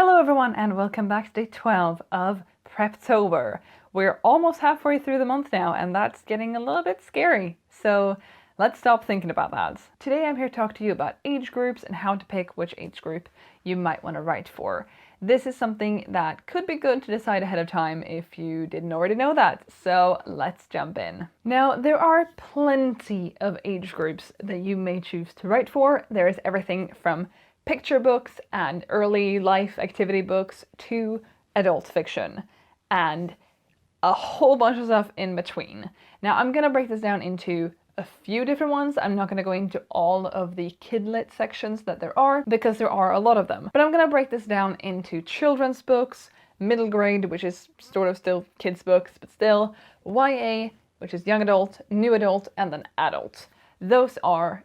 Hello everyone and welcome back to day 12 of Preptober. We're almost halfway through the month now and that's getting a little bit scary. So let's stop thinking about that. Today I'm here to talk to you about age groups and how to pick which age group you might want to write for. This is something that could be good to decide ahead of time if you didn't already know that. So let's jump in. Now there are plenty of age groups that you may choose to write for. There is everything from picture books and early life activity books to adult fiction and a whole bunch of stuff in between. Now I'm going to break this down into a few different ones. I'm not going to go into all of the kidlit sections that there are because there are a lot of them. But I'm going to break this down into children's books, middle grade, which is sort of still kids books, but still, YA, which is young adult, new adult, and then adult. Those are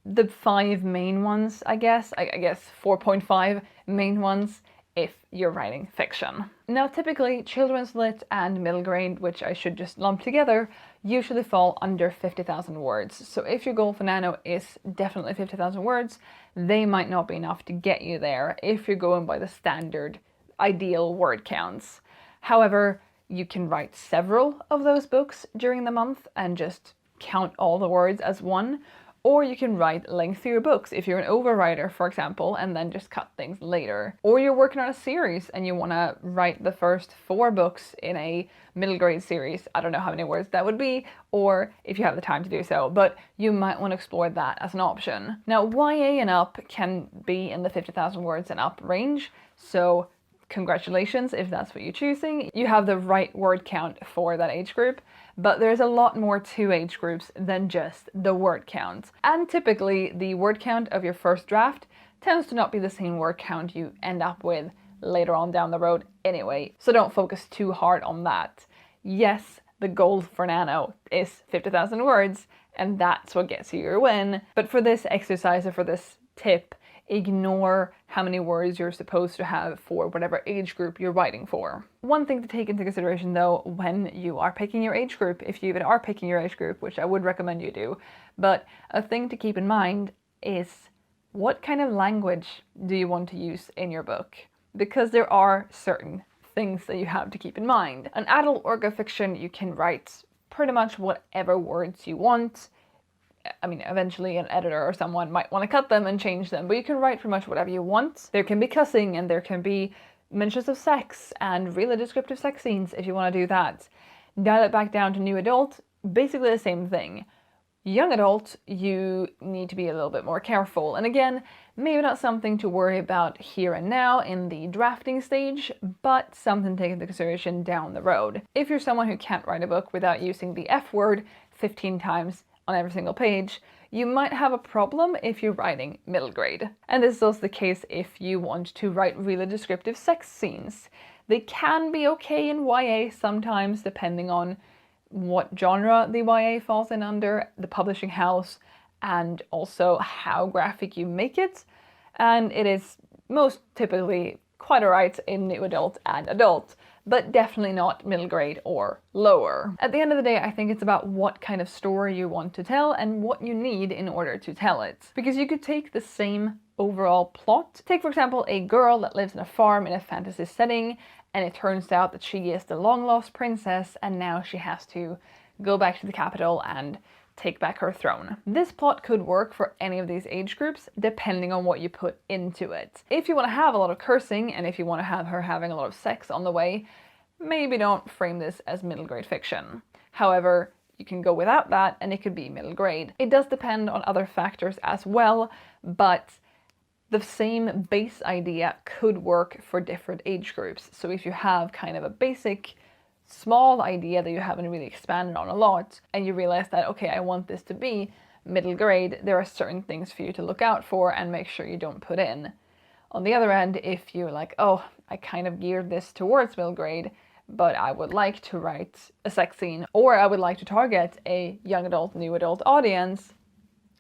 the 5 main ones, I guess 4.5 main ones if you're writing fiction. Now typically children's lit and middle grade, which I should just lump together, usually fall under 50,000 words. So if your goal for Nano is definitely 50,000 words, they might not be enough to get you there if you're going by the standard ideal word counts. However, you can write several of those books during the month and just count all the words as one. Or you can write lengthier books if you're an overwriter, for example, and then just cut things later. Or you're working on a series and you want to write the first 4 books in a middle grade series. I don't know how many words that would be, or if you have the time to do so, but you might want to explore that as an option. Now, YA and up can be in the 50,000 words and up range, so congratulations if that's what you're choosing. You have the right word count for that age group, but there's a lot more to age groups than just the word count. And typically the word count of your first draft tends to not be the same word count you end up with later on down the road anyway, so don't focus too hard on that. Yes, the goal for Nano is 50,000 words, and that's what gets you your win, but for this exercise or for this tip, ignore how many words you're supposed to have for whatever age group you're writing for. One thing to take into consideration though when you are picking your age group, if you even are picking your age group, which I would recommend you do, but a thing to keep in mind is what kind of language do you want to use in your book? Because there are certain things that you have to keep in mind. An adult work of fiction, you can write pretty much whatever words you want. I mean, eventually an editor or someone might want to cut them and change them, but you can write pretty much whatever you want. There can be cussing and there can be mentions of sex and really descriptive sex scenes if you want to do that. Dial it back down to new adult, basically the same thing. Young adult, you need to be a little bit more careful. And again, maybe not something to worry about here and now in the drafting stage, but something to take into consideration down the road. If you're someone who can't write a book without using the F word 15 times on every single page, you might have a problem if you're writing middle grade. And this is also the case if you want to write really descriptive sex scenes. They can be okay in YA sometimes, depending on what genre the YA falls in under, the publishing house, and also how graphic you make it. And it is most typically quite alright in new adult and adult, but definitely not middle grade or lower. At the end of the day, I think it's about what kind of story you want to tell and what you need in order to tell it. Because you could take the same overall plot. Take, for example, a girl that lives in a farm in a fantasy setting, and it turns out that she is the long-lost princess, and now she has to go back to the capital and take back her throne. This plot could work for any of these age groups, depending on what you put into it. If you want to have a lot of cursing, and if you want to have her having a lot of sex on the way, maybe don't frame this as middle grade fiction. However, you can go without that, and it could be middle grade. It does depend on other factors as well, but the same base idea could work for different age groups. So if you have kind of a basic small idea that you haven't really expanded on a lot, and you realize that, okay, I want this to be middle grade, there are certain things for you to look out for and make sure you don't put in. On the other end, if you're like, oh, I kind of geared this towards middle grade, but I would like to write a sex scene, or I would like to target a young adult, new adult audience,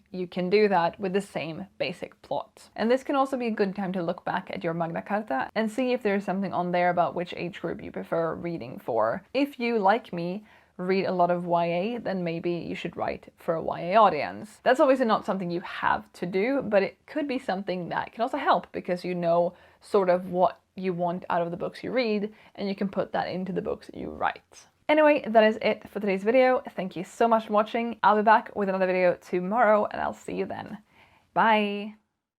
you can do that with the same basic plot. And this can also be a good time to look back at your Magna Carta and see if there's something on there about which age group you prefer reading for. If you, like me, read a lot of YA, then maybe you should write for a YA audience. That's obviously not something you have to do, but it could be something that can also help because you know sort of what you want out of the books you read, and you can put that into the books you write. Anyway, that is it for today's video. Thank you so much for watching. I'll be back with another video tomorrow, and I'll see you then. Bye!